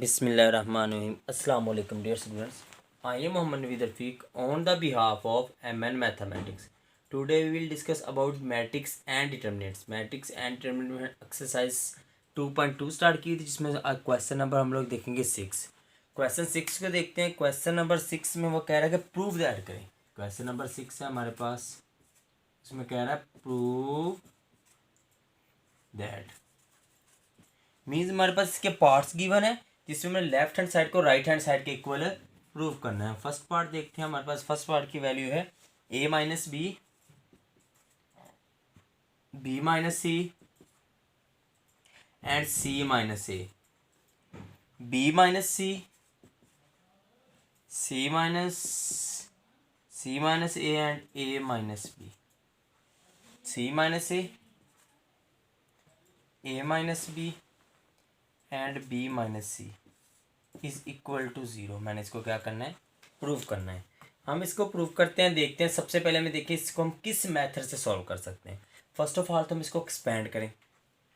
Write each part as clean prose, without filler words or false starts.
Bismillahirrahmanirrahim. Assalamu alaikum dear students. I am Muhammad Naveed Rafiq on the behalf of MN Mathematics. Today we will discuss about matrix and determinants. Matrix and determinant exercise 2.2 start की थी जिसमें question number हम लोग देखेंगे 6. Question 6 को देखते हैं. Question number 6 में वो कह रहा है कि प्रूफ दैट करें. क्वेश्चन नंबर 6 है हमारे पास, उसमें कह रहा है प्रूफ दैट मीन्स हमारे पास इसके पार्ट्स गिवन है जिसमें हमें लेफ्ट हैंड साइड को राइट हैंड साइड के इक्वल प्रूव करना है. फर्स्ट पार्ट देखते हैं. हमारे पास फर्स्ट पार्ट की वैल्यू है a minus B, b minus C and c minus A, b minus C, c minus A and a minus B, c minus A minus B and b minus C is equal to zero. मैंने इसको क्या करना है, prove करना है. हम इसको prove करते हैं. देखते हैं सबसे पहले हमें देखिए इसको हम किस मेथड से सॉल्व कर सकते हैं. फर्स्ट ऑफ ऑल तो हम इसको एक्सपेंड करें.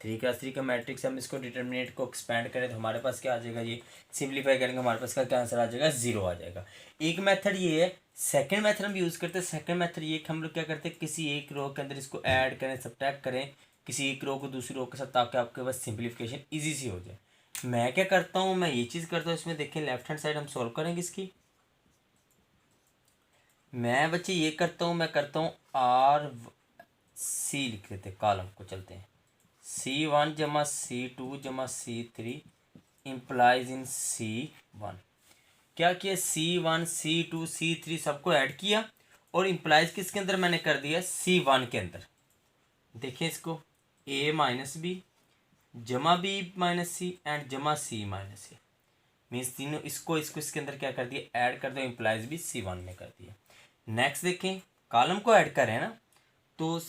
3x3 का मैट्रिक्स हम इसको डिटर्मिनेंट को एक्सपेंड करें तो हमारे पास क्या आ जाएगा, ये सिंप्लीफाई करेंगे हमारे पास क्या आंसर आ जाएगा, ज़ीरो आ जाएगा. एक मेथड ये है. सेकंड मेथड हम यूज़ करते हैं. सेकंड मेथड ये हम लोग क्या करते हैं, किसी एक रो के अंदर इसको ऐड करें, सब्ट्रैक्ट करें किसी एक रो को दूसरी रो के साथ, ताकि आपके पास सिंप्लीफिकेशन ईजी सी हो जाए. मैं क्या करता हूँ, मैं ये चीज़ करता हूँ. इसमें देखें लेफ्ट हैंड साइड हम सॉल्व करेंगे इसकी. मैं बच्चे ये करता हूँ, मैं करता हूँ आर सी लिख देते हैं, कॉलम को चलते हैं. C1 जमा C2 जमा C3 इम्प्लाइज इन C1. क्या किया, C1 C2 C3 सबको ऐड किया और इम्प्लाइज किसके अंदर मैंने कर दिया, C1 के अंदर. देखिए इसको a माइनस बी जमा बी माइनस सी एंड जमा सी माइनस सी, मीन्स तीनों इसको इसके अंदर क्या कर दिया, ऐड कर दो. इम्प्लाइज भी C1 में कर दिया. नेक्स्ट देखें, कॉलम को ऐड करें ना, तो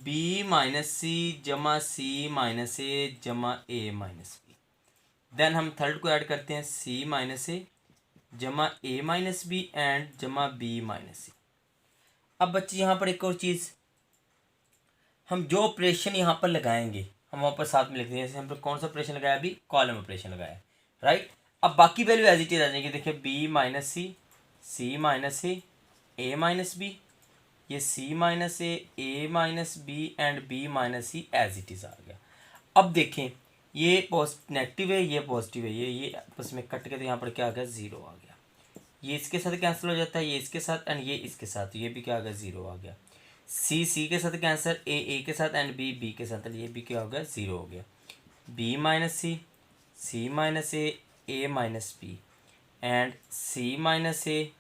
b माइनस सी जमा सी माइनस ए जमा ए माइनस बी. देन हम थर्ड को ऐड करते हैं, c माइनस ए जमा ए माइनस बी एंड जमा बी माइनस सी. अब बच्चे यहाँ पर एक और चीज़, हम जो ऑपरेशन यहाँ पर लगाएंगे हम वहाँ पर साथ में लिख देंगे. जैसे हम लोग कौन सा ऑपरेशन लगाया, अभी कॉलम ऑपरेशन लगाया, राइट. अब बाकी वैल्यू एज इट इज आ जाएगी. देखिए b minus C minus A minus B, ये c minus A minus B and b minus C as it is आ गया. अब देखें ये नेगेटिव है, ये पॉजिटिव है, ये आपस में कट के तो यहाँ पर क्या आ गया, ज़ीरो आ गया. ये इसके साथ कैंसिल हो जाता है, ये इसके साथ एंड ये इसके साथ, ये भी क्या आ गया, ज़ीरो आ गया. सी के साथ कैंसर, ए के साथ एंड बी के साथ, ये भी क्या हो गया, ज़ीरो हो गया. B minus C minus A minus B and C minus A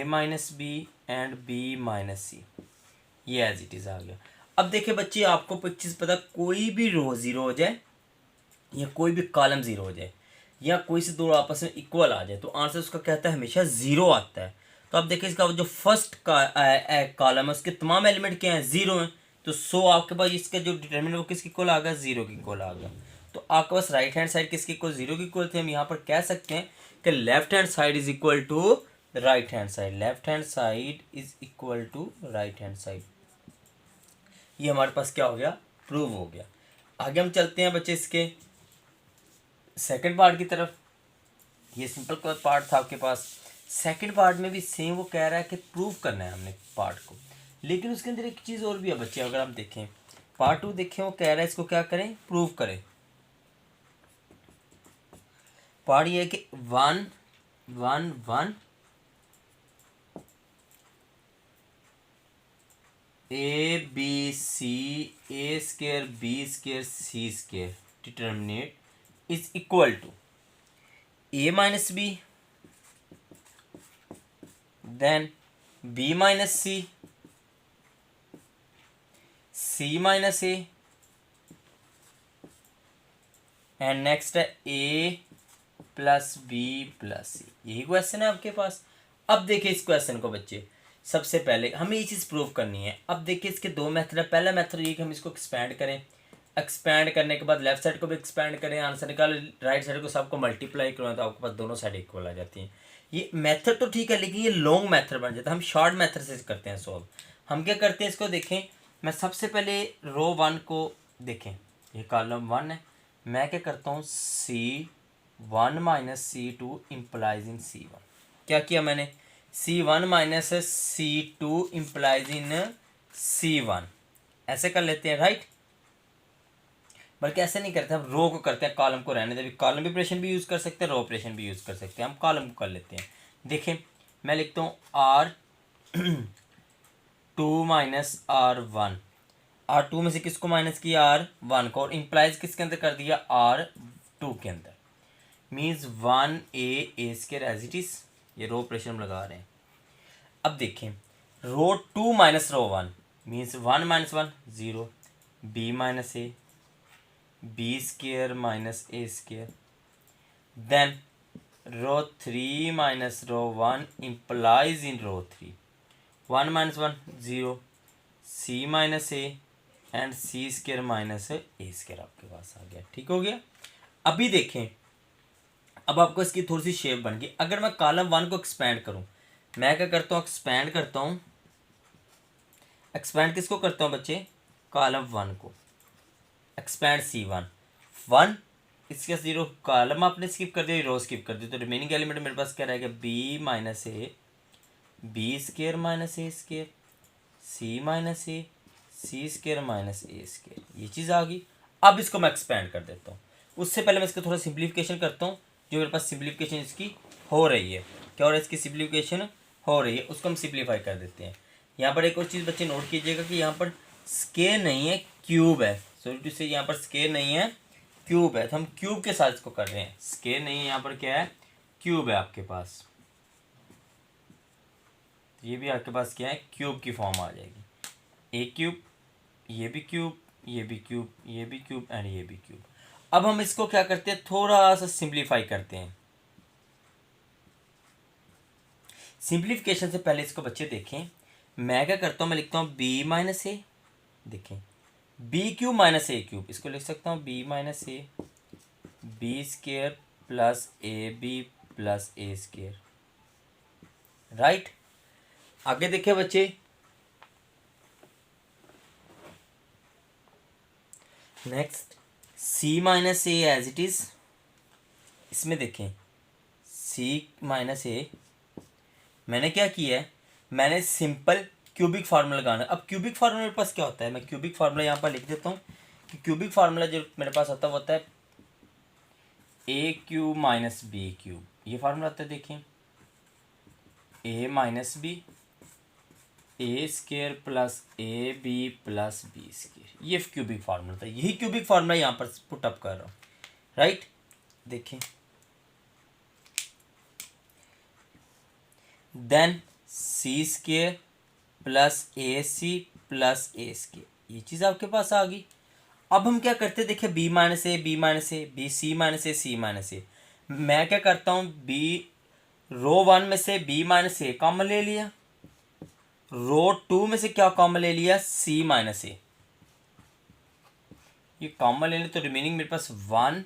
minus B and B minus C, ये एज इट इज़ आ गया. अब देखिए बच्चे, आपको एक चीज़ पता, कोई भी रो ज़ीरो हो जाए या कोई भी कॉलम ज़ीरो हो जाए या कोई से दो आपस में इक्वल आ जाए तो आंसर उसका कहता है हमेशा ज़ीरो आता है. तो आप देखिए इसका जो फर्स्ट कॉलम है उसके तमाम एलिमेंट क्या हैं, ज़ीरो हैं. तो आपके पास इसका जो डिटर्मिनेंट वो किसकी इक्वल आ गया, ज़ीरो की इक्वल आ गया. तो आपके पास राइट हैंड साइड किसकी इक्वल, ज़ीरो की इक्वल थे. हम यहाँ पर कह सकते हैं कि left hand side is equal to right hand side. Left hand side is equal to right hand side. ये हमारे पास क्या हो गया, प्रूव हो गया. आगे हम चलते हैं बच्चे इसके सेकंड पार्ट की तरफ. ये सिंपल पार्ट था आपके पास. सेकंड पार्ट में भी सेम वो कह रहा है कि प्रूव करना है हमने पार्ट को, लेकिन उसके अंदर एक चीज़ और भी है बच्चे. अगर आप देखें पार्ट 2 देखें, वो कह रहा है इसको क्या करें, प्रूव करें. पार्ट ये है कि 1 1 1 A B C A square B square C square determinant is equal to a minus b, then b minus c minus a and next है a plus b plus c. यही question है आपके पास. अब देखिए इस क्वेश्चन को बच्चे, सबसे पहले हमें ये चीज़ प्रूव करनी है. अब देखिए इसके दो मेथड है. पहला मेथड ये कि हम इसको एक्सपेंड करें. एक्सपेंड करने के बाद लेफ्ट साइड को भी एक्सपेंड करें, आंसर निकाल. राइट साइड को सबको मल्टीप्लाई करो तो आपके पास दोनों साइड इक्वल आ जाती हैं. ये मेथड तो ठीक है, लेकिन ये लॉन्ग मेथड बन जाता है. हम शॉर्ट मेथड से करते हैं सॉल्व. हम क्या करते हैं, इसको देखें. मैं सबसे पहले रो 1 को देखें, ये कॉलम 1 है. मैं क्या करता हूँ, C 1 माइनस सी टू इम्प्लाइज इन सी वन। क्या किया मैंने, C1 माइनस C2 इम्प्लाइज इन C1, ऐसे कर लेते हैं राइट। बल्कि ऐसे नहीं करते, हम रो को करते हैं, कॉलम को रहने दें। कॉलम ऑपरेशन भी यूज़ कर सकते हैं, रो ऑपरेशन भी यूज़ कर सकते हैं, हम कॉलम को कर लेते हैं। देखें मैं लिखता हूँ R2 माइनस R1। R2 में से किसको माइनस किया, R1 को, और इम्प्लाइज किसके अंदर कर दिया, R2 के अंदर। Means 1A square as it is, ये रो ऑपरेशन हम लगा रहे हैं। अब देखें row 2 minus row 1 means 1 minus 1 0, B minus A, B square minus A square. Then row 3 minus row 1 implies in row 3, 1 minus 1 0, C minus A and C square minus A square आपके पास आ गया। ठीक हो गया। अभी देखें, अब आपको इसकी थोड़ी सी शेप बन गई। अगर मैं कॉलम 1 को एक्सपैंड करूं, मैं क्या करता हूँ, एक्सपैंड करता हूँ। एक्सपैंड किसको करता हूँ बच्चे, कॉलम 1 को। एक्सपैंड C1 1 इसके 0, कॉलम आपने स्किप कर दिया, रो स्किप कर दी, तो रिमेनिंग एलिमेंट मेरे पास क्या रहेगा, B minus A, B square minus A square, C minus A, C square minus A square. ये चीज़ आ गई। अब इसको मैं एक्सपैंड कर देता हूँ। उससे पहले मैं इसका थोड़ा सिंप्लीफिकेशन करता हूँ। जो मेरे पास सिंप्लीफिकेशन इसकी हो रही है, क्या हो रहा है, इसकी सिंप्लीफिकेशन हो रही है, उसको हम सिंप्लीफाई कर देते हैं। यहाँ पर एक और चीज़ बच्चे नोट कीजिएगा कि यहाँ पर स्क्वायर नहीं है, क्यूब है। सॉरी टू से यहाँ पर स्क्वायर नहीं है, क्यूब है, तो हम क्यूब के साथ इसको कर रहे हैं। स्क्वायर नहीं है, यहाँ पर क्या है, क्यूब है आपके पास। ये भी आपके पास क्या है, क्यूब की फॉर्म आ जाएगी। ए क्यूब, ये भी क्यूब, ये भी क्यूब, ये भी क्यूब एंड ये भी क्यूब। अब हम इसको क्या करते हैं, थोड़ा सा सिंप्लीफाई करते हैं। सिंप्लीफिकेशन से पहले इसको बच्चे देखें, मैं क्या करता हूँ, मैं लिखता हूँ बी माइनस ए, देखें B cube minus A cube, इसको लिख सकता हूँ B minus A, B square plus A B plus A square, right. आगे देखें बच्चे, next C minus A as it is. इसमें देखें सी माइनस ए, मैंने क्या किया है, मैंने सिंपल क्यूबिक फार्मूला लगाना। अब क्यूबिक फार्मूला मेरे पास क्या होता है, मैं क्यूबिक फार्मूला यहाँ पर लिख देता हूँ कि क्यूबिक फार्मूला जो मेरे पास होता है वो होता है A cube minus B cube. ये फार्मूला आता है, देखें A minus B, A square plus A B plus B square, ये क्यूबिक फार्मूला था। यही क्यूबिक फार्मूला यहाँ पर पुट अप कर रहा हूँ, राइट। देखें then C square plus A C plus A square, ये चीज़ आपके पास आ गई। अब हम क्या करते हैं, देखिए B minus A, B minus A, B C minus A, C minus ए। मैं क्या करता हूँ, बी रो 1 में से बी माइनस ए कॉमन ले लिया, रो 2 में से क्या कॉमन ले लिया, सी माइनस ए। ये कॉमन ले लें तो रिमेनिंग मेरे पास 1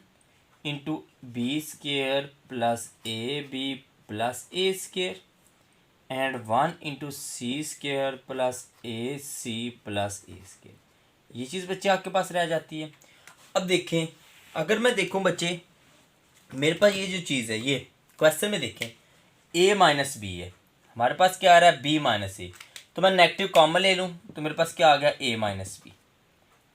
into B square plus A B plus A square and 1 into C square plus A C plus A square. ये चीज़ बच्चे आपके पास रह जाती है। अब देखें, अगर मैं देखूं बच्चे, मेरे पास ये जो चीज़ है, ये क्वेश्चन में देखें a माइनस बी है, हमारे पास क्या आ रहा है, b माइनस ए। तो मैं नेगेटिव कॉमन ले लूँ तो मेरे पास क्या आ गया, a माइनस बी।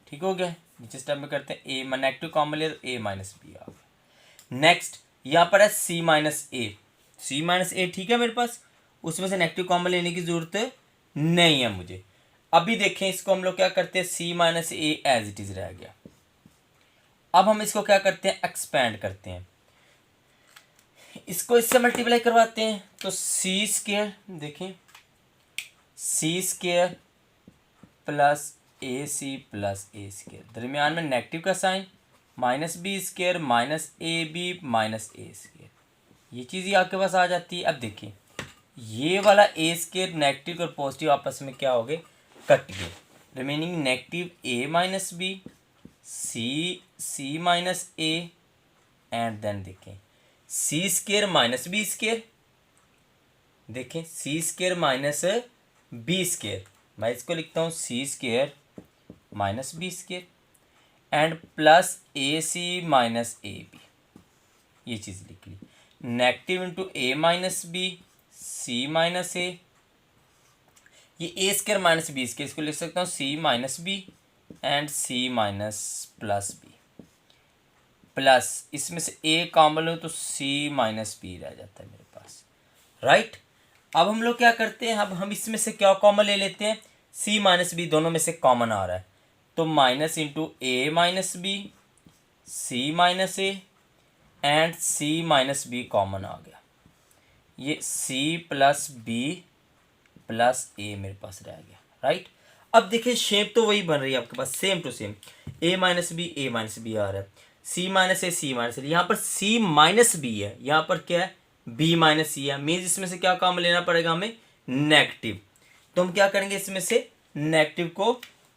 ठीक हो गया। नीचे स्टेप में करते हैं, a नेगेटिव कॉमन ले तो a माइनस बी आ गया। नेक्स्ट यहाँ पर है c माइनस ए, सी माइनस ए, ठीक है मेरे पास, उसमें से नेगेटिव कॉमन लेने की ज़रूरत नहीं है मुझे। अभी देखें इसको हम लोग क्या करते हैं, C minus A as it is रह गया। अब हम इसको क्या करते हैं, एक्सपैंड करते हैं, इसको इससे मल्टीप्लाई करवाते हैं तो सी स्क्वेयर, देखें C square plus A C plus A square, दरमियान में नेगेटिव का sign, minus B square minus A B minus A square, ये चीज़ ही आपके पास आ जाती है। अब देखिए ये वाला ए स्क्वेयर नेगेटिव और पॉजिटिव आपस में क्या हो गए, कट गए। Remaining negative A minus B, C minus A and then देखें C square minus B square, देखें C square minus B square, मैं इसको लिखता हूँ C square minus B square and plus A C minus A B. ये चीज़ लिख ली। Negative into A minus B C minus A, ये A square minus B square, इसको लिख सकता हूँ C minus B and C minus plus B, plus इसमें से ए कॉमन लो तो सी माइनस बी रह जाता है मेरे पास, राइट। अब हम लोग क्या करते हैं, अब हम इसमें से क्या कॉमन ले लेते हैं, सी माइनस बी दोनों में से कॉमन आ रहा है, तो minus into A minus B C minus A and C minus B common आ गया, ये C plus B plus A मेरे पास रह गया, राइट। अब देखिए शेप तो वही बन रही है आपके पास, same to same, A minus B आ रहा है, सी माइनस ए सी माइनस ए, यहाँ पर सी माइनस बी है, यहाँ पर क्या है बी माइनस सी है, मीन्स इसमें से क्या कॉमन लेना पड़ेगा हमें, नेगेटिव। तो हम क्या करेंगे, इसमें से नेगेटिव को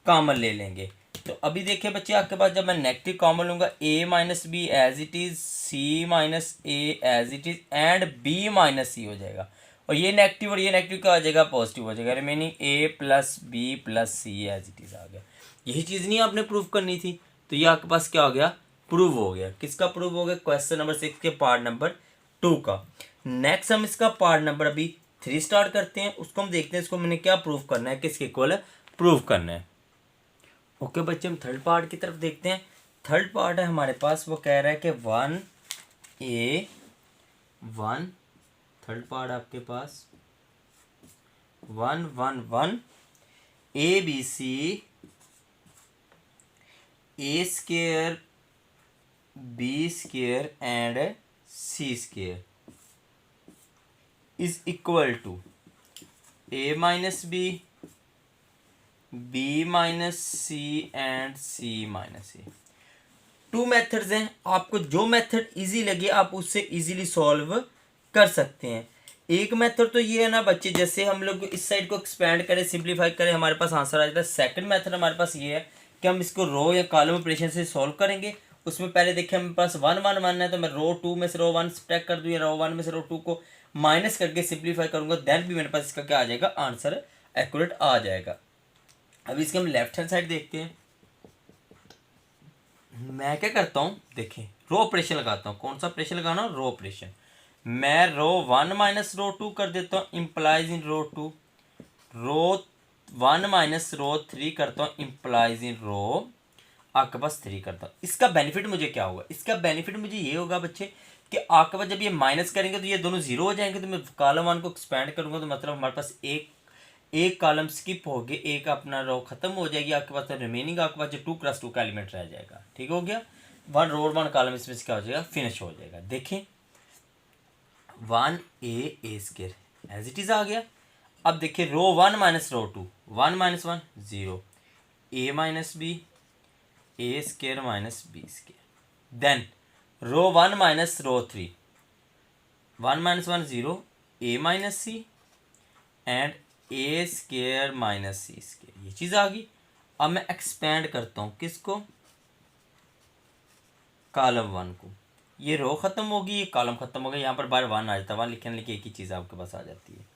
कॉमन ले लेंगे। तो अभी देखिए बच्चे आपके पास जब मैं नेगेटिव कॉमन लूँगा, A minus B as it is, C minus A as it is and B minus C हो जाएगा, और ये नेगेटिव और ये नेगेटिव क्या हो जाएगा, पॉजिटिव हो जाएगा, remaining A plus B plus C as it is आ गया। यही चीज़ नहीं आपने प्रूव करनी थी, तो ये आपके पास क्या हो गया, प्रूव हो गया। किसका प्रूव हो गया, क्वेश्चन नंबर 6 के पार्ट नंबर 2 का। नेक्स्ट हम इसका पार्ट नंबर अभी 3 स्टार्ट करते हैं, उसको हम देखते हैं इसको मैंने क्या प्रूव करना है, किसके इक्वल प्रूव करना है। ओके बच्चे, हम थर्ड पार्ट की तरफ देखते हैं। थर्ड पार्ट है हमारे पास, वो कह रहा है कि 1 थर्ड पार्ट आपके पास 1 1 1 A B C A square B square and C square is equal to A minus B minus C and C minus A. 2 methods हैं, आपको जो मेथड इजी लगे आप उससे इजीली सॉल्व कर सकते हैं। एक मेथड तो ये है ना बच्चे, जैसे हम लोग इस साइड को एक्सपेंड करें, सिंप्लीफाई करें, हमारे पास आंसर आ जाता है। सेकंड मेथड हमारे पास ये है कि हम इसको रो या कॉलम ऑपरेशन से सॉल्व करेंगे। उसमें पहले देखिए हमारे पास 1 1 1 है, तो मैं रो 2 में से रो 1 सब्ट्रैक्ट कर दूँ, या रो 1 में से रो 2 को माइनस करके सिंप्लीफाई करूँगा, देन भी मेरे पास इसका क्या आ जाएगा, आंसर एक्यूरेट आ जाएगा। अभी इसके हम लेफ्ट हैंड साइड देखते हैं। मैं क्या करता हूँ, देखें रो ऑपरेशन लगाता हूँ। कौन सा ऑपरेशन लगाना, रो ऑपरेशन। मैं रो 1 माइनस रो 2 कर देता हूँ, implies in row 2, row 1 minus row 3 करता हूँ, इम्प्लाइज इन रो आपके पास 3 करता हूँ। इसका बेनिफिट मुझे क्या होगा, इसका बेनिफिट मुझे ये होगा बच्चे कि आपके पास जब ये माइनस करेंगे तो ये दोनों जीरो हो जाएंगे, तो मैं कॉलम 1 को एक्सपेंड करूँगा, तो मतलब हमारे पास एक कॉलम स्किप हो गए, एक अपना रो खत्म हो जाएगी, आपके पास रिमेनिंग आपके पास जो 2 क्रॉस 2 का एलिमेंट रह जाएगा। ठीक हो गया, 1 रो 1 कॉलम इसमें क्या हो जाएगा, फिनिश हो जाएगा। देखें 1 a square as it is आ गया। अब देखिए row 1 minus row 2, 1 minus 1 0, a minus B A square minus B square, then row 1 minus row 3, 1 minus 1 0, a minus C and A square minus C square, ये चीज़ आ गई। अब मैं expand करता हूँ किसको, कॉलम 1 को। ये रो खत्म होगी, ये कॉलम खत्म हो गया, यहाँ पर बार 1 आ जाता है, 1 लिखने लिखे एक ही चीज़ आपके पास आ जाती है।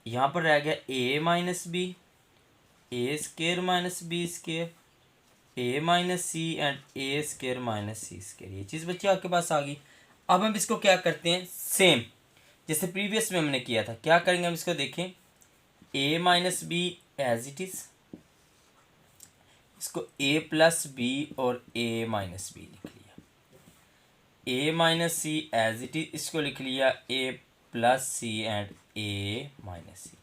यहाँ पर रह गया A minus B A square minus B square, A minus C and A square minus C square, ये चीज़ बच्चे आपके पास आ गई। अब हम इसको क्या करते हैं, सेम जैसे प्रीवियस में हमने किया था, क्या करेंगे हम इसको देखें, A minus B as it is, इसको ए प्लस बी और ए माइनस बी लिख लिया, A minus C as it is, इसको लिख लिया A plus C and A minus C.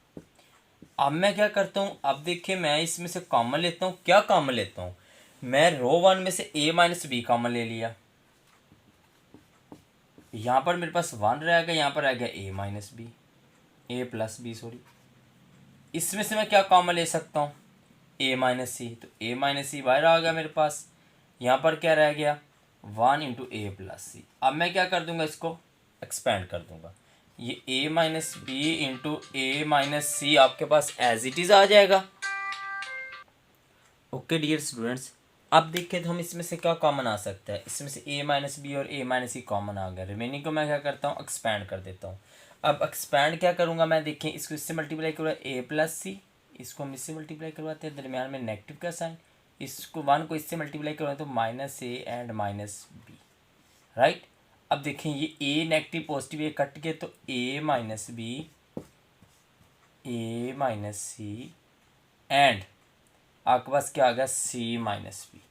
अब मैं क्या करता हूँ, अब देखिए मैं इसमें से कॉमन लेता हूँ। क्या कॉमन लेता हूँ, मैं रो 1 में से ए माइनस बी कॉमन ले लिया, यहाँ पर मेरे पास 1 रह गया, यहाँ पर रह गया A minus B A plus B sorry. इसमें से मैं क्या कॉमन ले सकता हूँ, ए माइनस सी, तो ए माइनस सी बाहर आ गया मेरे पास, यहाँ पर क्या रह गया 1 इंटू ए प्लस सी। अब मैं क्या कर दूंगा, इसको एक्सपेंड कर दूंगा, ये a minus b into A minus c आपके पास एज इट इज़ आ जाएगा। ओके डियर स्टूडेंट्स, अब देखें तो हम इसमें से क्या कॉमन आ सकता है, इसमें से ए माइनस बी और ए माइनस सी कॉमन आ गया, रिमेनिंग को मैं क्या करता हूँ, एक्सपैंड कर देता हूँ। अब एक्सपैंड क्या करूँगा मैं, देखें इसको इससे मल्टीप्लाई करूँगा ए प्लस सी, इसको हम इससे मल्टीप्लाई करवाते हैं, दरमियान में नेगेटिव का साइन, इसको 1 को इससे मल्टीप्लाई करवाएं तो minus A and minus b, right. अब देखें ये ए नेगेटिव पॉजिटिव ये कट के तो ए माइनस सी एंड आपके पास क्या आ गया सी माइनस बी।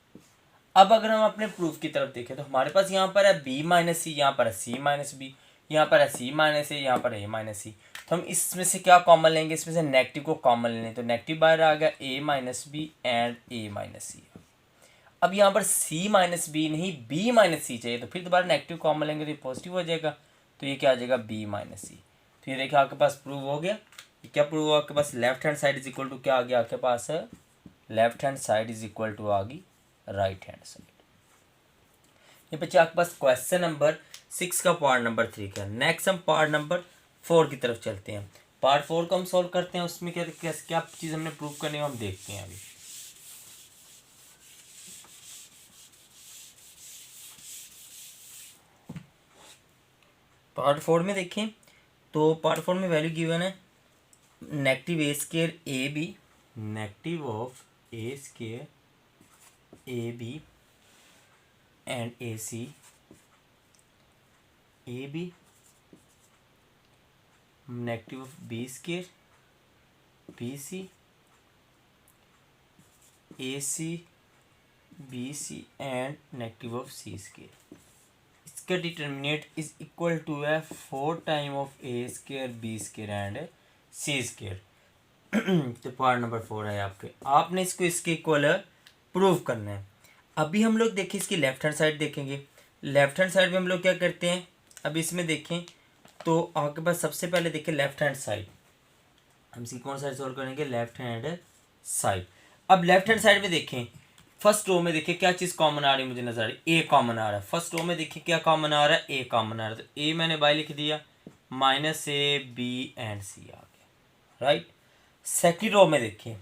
अब अगर हम अपने प्रूफ की तरफ देखें तो हमारे पास यहाँ पर है बी माइनस सी, यहाँ पर है सी माइनस बी, यहाँ पर है सी माइनस ए, यहाँ पर ए माइनस सी। तो हम इसमें से क्या कॉमन लेंगे, इसमें से नेगेटिव को कॉमन लेंगे तो नेगेटिव बाहर आ गया A minus B and A minus C. अब यहाँ पर सी माइनस बी नहीं बी माइनस सी चाहिए, तो फिर दोबारा नेगेटिव कॉमन लेंगे तो ये पॉजिटिव हो जाएगा, तो ये क्या आ जाएगा बी माइनस सी। तो ये देखिए आपके पास प्रूव हो गया। क्या प्रूव हुआ आपके पास, left hand side is equal to क्या आ गया आपके पास है, left hand side is equal to आ गई राइट हैंड साइड। ये बच्चे आपके पास क्वेश्चन नंबर 6 का पार्ट नंबर 3 का। नेक्स्ट हम पार्ट नंबर 4 की तरफ चलते हैं। पार्ट 4 को हम सॉल्व करते हैं, उसमें क्या क्या क्या चीज़ हमने प्रूव करनी है हम देखते हैं अभी। पार्ट 4 में देखें तो पार्ट 4 में वैल्यू गिवन है negative a square a b, negative of a square a b and a c, a b negative of b square b C, a c b C and negative of c square. इसका determinant is equal to है 4 time of a square B square and c square. तो part number 4 है आपके, आपने इसको इसके equal prove करना है। अभी हम लोग देखें इसकी लेफ्ट हैंड साइड देखेंगे। लेफ्ट हैंड साइड में हम लोग क्या करते हैं, अब इसमें देखें तो आपके पास सबसे पहले देखें लेफ्ट हैंड साइड, हम इसकी कौन साइड सॉल्व करेंगे, लेफ्ट हैंड साइड। अब लेफ्ट हैंड साइड में देखें फर्स्ट रो में देखिए क्या चीज़ कॉमन आ रही है, मुझे नजर आ रही है ए कॉमन आ रहा है। फर्स्ट रो में देखिए क्या कॉमन आ रहा है, ए कॉमन आ रहा है, तो ए मैंने बाय लिख दिया, minus A b and c आ गया राइट। सेकेंड रो में देखिए,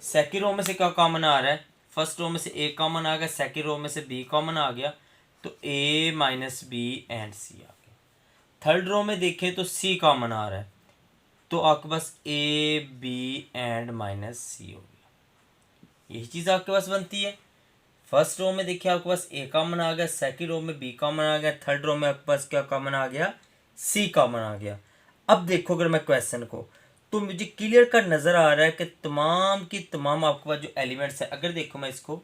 सेकेंड रो में से क्या कॉमन आ रहा है, फर्स्ट रो में से ए कॉमन आ गया, सेकेंड रो में से बी कॉमन आ गया, तो a minus B and c आ गया। थर्ड रो में देखें तो सी कॉमन आ रहा है, तो आपके पास ए बी एंड माइनस सी हो गया। यही चीज़ आपके पास बनती है। फर्स्ट रो में देखिए आपके पास ए कॉमन आ गया, सेकेंड रो में बी कॉमन आ गया, थर्ड रो में आपके पास क्या कॉमन आ गया, सी कॉमन आ गया। अब देखो अगर मैं क्वेश्चन को, तो मुझे क्लियर कट नज़र आ रहा है कि तमाम की तमाम आपके पास जो एलिमेंट्स है, अगर देखो मैं इसको,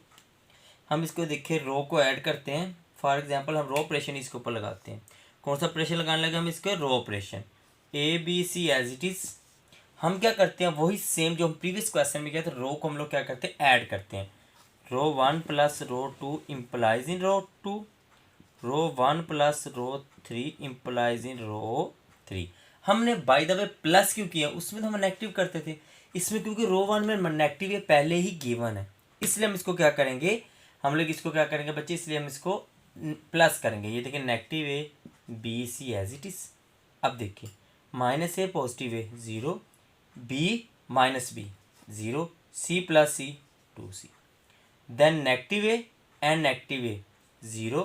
हम इसको देखिए रो को ऐड करते हैं। फॉर एग्जांपल हम रो ऑपरेशन इसके ऊपर लगाते हैं। कौन सा ऑपरेशन लगाने लगे हम, इसके row operation, a B C as it is. हम क्या करते हैं वही सेम जो हम प्रीवियस क्वेश्चन में किया था, रो को हम लोग क्या करते हैं ऐड करते हैं। रो 1 plus row 2 implies in row 2, row 1 plus row 3 implies in row 3। हमने बाय द वे प्लस क्यों किया, उसमें तो हम नेगेटिव करते थे, इसमें क्योंकि रो 1 में नेगेटिव ये पहले ही गिवन है, इसलिए हम इसको क्या करेंगे, हम लोग इसको क्या करेंगे बच्चे, इसलिए हम इसको प्लस करेंगे। ये देखिए negative A B C as it is. अब देखिए minus A positive A 0, B minus B 0, C plus C 2c, then negative A and negative A 0,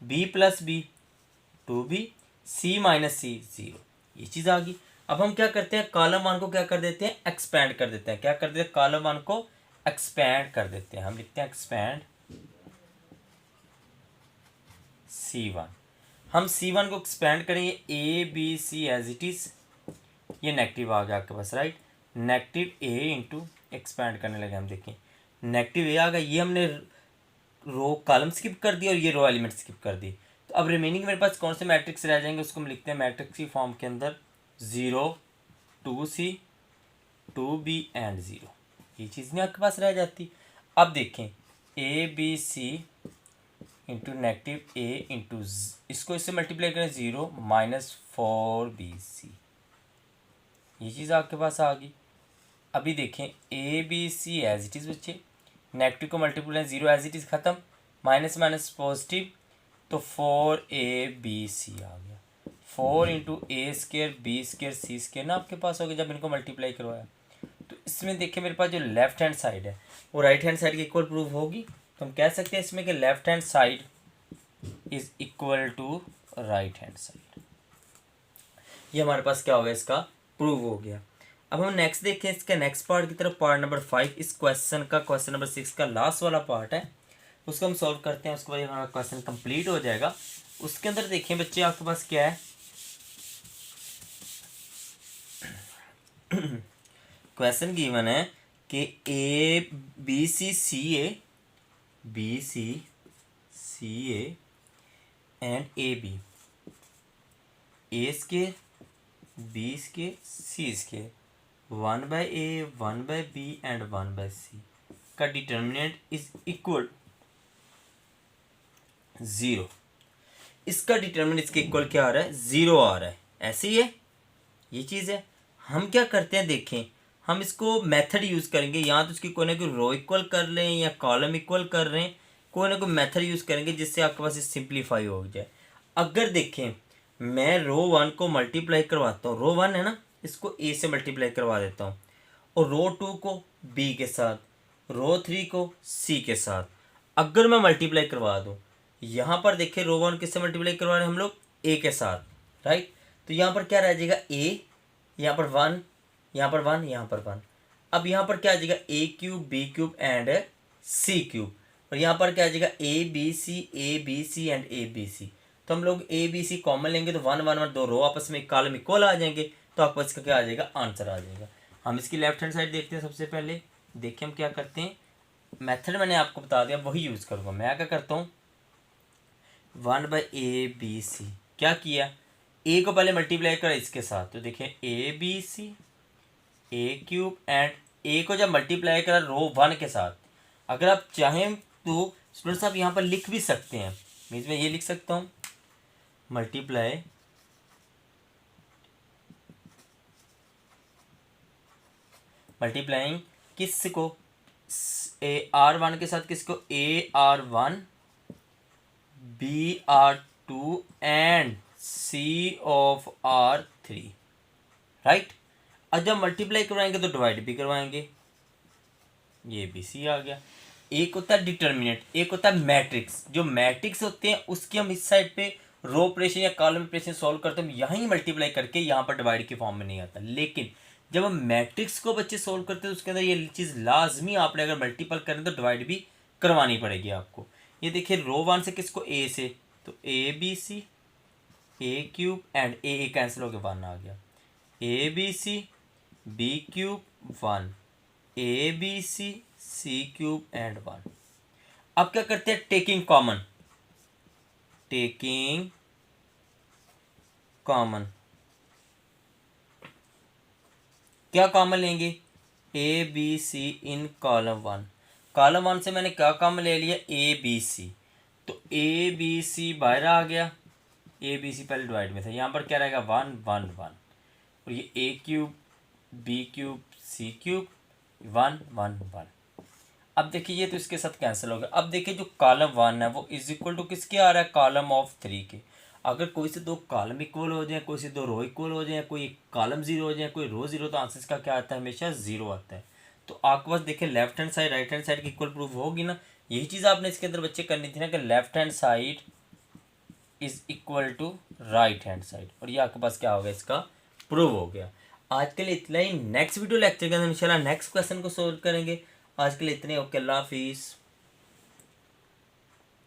B plus B 2b, C minus C 0। ये चीज़ आ गई। अब हम क्या करते हैं, कॉलम वन को क्या कर देते हैं, एक्सपैंड कर देते हैं। क्या कर देते हैं, कॉलम वन को एक्सपैंड कर देते हैं। हम लिखते हैं एक्सपैंड C1। हम C1 को एक्सपैंड करेंगे, a B C as it is, ये नेगेटिव आ गया आपके पास right, negative a into expand करने लगे हम, देखें नेगेटिव ए आ गया, ये हमने रो कॉलम स्किप कर दिया और ये रो एलिमेंट स्किप कर दी। तो अब रिमेनिंग मेरे पास कौन से मैट्रिक्स रह जाएंगे, उसको हम लिखते हैं मैट्रिक्स की फॉर्म के अंदर 0 2c 2b एंड 0। ये चीज़ नहीं आपके पास रह जाती। अब देखें a B c into negative a into, इसको इससे मल्टीप्लाई करें 0 माइनस 4bc, ये चीज़ आपके पास आ गई। अभी देखें a B C as it is बच्चे, नेगेटिव को मल्टीप्लाई 0 एज इट इज़ ख़त्म, माइनस माइनस पॉजिटिव, तो 4abc आ गया, 4 into a square B square C square ना आपके पास हो गया जब इनको मल्टीप्लाई करवाया। तो इसमें देखिए मेरे पास जो लेफ्ट हैंड साइड है वो राइट हैंड साइड की इक्वल प्रूव होगी, तो हम कह सकते हैं इसमें कि left hand side is equal to right hand side. ये हमारे पास क्या हो गया, इसका प्रूव हो गया। अब हम नेक्स्ट देखें इसके नेक्स्ट पार्ट की तरफ, पार्ट नंबर 5। इस क्वेश्चन का क्वेश्चन नंबर 6 का लास्ट वाला पार्ट है, उसको हम सॉल्व करते हैं, उसके बाद हमारा क्वेश्चन कंप्लीट हो जाएगा। उसके अंदर देखें बच्चे आपके पास क्या है, क्वेश्चन गिवन है कि a B c c a and A b, a square B square C square, 1/a 1/b and 1/c का डिटर्मिनेंट इज इक्वल 0। इसका डिटर्मिनेंट इसके इक्वल क्या आ रहा है, 0 आ रहा है। ऐसे ही है, ये चीज़ है। हम क्या करते हैं देखें, हम इसको मेथड यूज़ करेंगे, या तो इसकी कोई ना कोई रो इक्वल कर रहे हैं या कॉलम इक्वल कर रहे हैं, कोई ना कोई मेथड यूज़ करेंगे जिससे आपके पास सिंप्लीफाई हो जाए। अगर देखें मैं रो 1 को मल्टीप्लाई करवाता हूँ, रो 1 है ना, इसको ए से मल्टीप्लाई करवा देता हूँ, और रो 2 को बी के साथ, रो 3 को सी के साथ अगर मैं मल्टीप्लाई करवा दूँ, यहाँ पर देखिए रो 1 किससे मल्टीप्लाई करवा रहे हैं हम लोग, ए के साथ, राइट। तो यहाँ पर क्या रह जाएगा, ए, यहाँ पर 1, यहाँ पर 1, यहाँ पर 1। अब यहाँ पर क्या आ जाएगा, A cube B cube and C cube, और यहाँ पर क्या आ जाएगा, A B C and A B C. तो हम लोग ए बी सी कॉमन लेंगे तो 1 1 1 दो रो आपस में कॉलम इक्वल आ जाएंगे, तो आपको इसका क्या आ जाएगा, आंसर आ जाएगा। हम इसकी लेफ्ट हैंड साइड देखते हैं। सबसे पहले देखिए हम क्या करते हैं, मेथड मैंने आपको बता दिया, वही यूज़ करूँगा। मैं क्या करता हूँ, 1/a/b/c, क्या किया, ए को पहले मल्टीप्लाई करा इसके साथ, तो देखिए A B C A cube and A को जब मल्टीप्लाई करा रो 1 के साथ, अगर आप चाहें तो स्टूडेंट्स आप यहाँ पर लिख भी सकते हैं, मीन्स मैं ये लिख सकता हूँ, मल्टीप्लाइंग किसको, R1 के साथ किसको, AR1 BR2 and C of R3, right. अब जब मल्टीप्लाई करवाएंगे तो डिवाइड भी करवाएंगे, ये भी सी आ गया। एक होता है डिटर्मिनेंट, एक होता है मैट्रिक्स। जो मैट्रिक्स होते हैं उसके हम इस साइड पे रो ऑपरेशन या कॉलम ऑपरेशन सॉल्व करते हैं, यहाँ ही मल्टीप्लाई करके, यहाँ पर डिवाइड के फॉर्म में नहीं आता। लेकिन जब हम मैट्रिक्स को बच्चे सॉल्व करते हैं तो उसके अंदर ये चीज़ लाजमी आपने अगर मल्टीपल करें तो डिवाइड भी करवानी पड़ेगी आपको। ये देखिए रो 1 से किसको, ए से, तो a B C A cube and a cancel हो गया, 1 आ गया, a B c b cube 1 A B c c cube and 1। अब क्या करते हैं, टेकिंग कॉमन, क्या कॉमन लेंगे, a B c in column 1। Column 1 से मैंने क्या कॉमन ले लिया, ए बी सी, तो ए बी सी बाहर आ गया, ए बी सी पहले डिवाइड में था, यहाँ पर क्या रहेगा, 1 1 1, और ये ए cube B cube C cube 1 1 1। अब देखिए ये तो इसके साथ कैंसिल हो गया। अब देखिए जो कॉलम 1 है वो इज इक्वल टू किसके आ रहा है, कॉलम ऑफ 3 के। अगर कोई से दो कॉलम इक्वल हो जाए, कोई से दो रो इक्वल हो जाए, कोई कॉलम 0 हो जाए, कोई रो 0, तो आंसर इसका क्या आता है, हमेशा 0 आता है। तो आपके पास देखिए left hand side right hand side की इक्वल प्रूफ होगी ना, यही चीज़ आपने इसके अंदर बच्चे करनी थी ना, कि left hand side is equal to right hand side, और ये आपके पास क्या होगा, इसका प्रूव हो गया। आज के लिए इतना ही। नेक्स्ट वीडियो लेक्चर के अंदर इंशाल्लाह नेक्स्ट क्वेश्चन को सोल्व करेंगे। आज के लिए इतने, ओके, अल्लाह हाफिज़।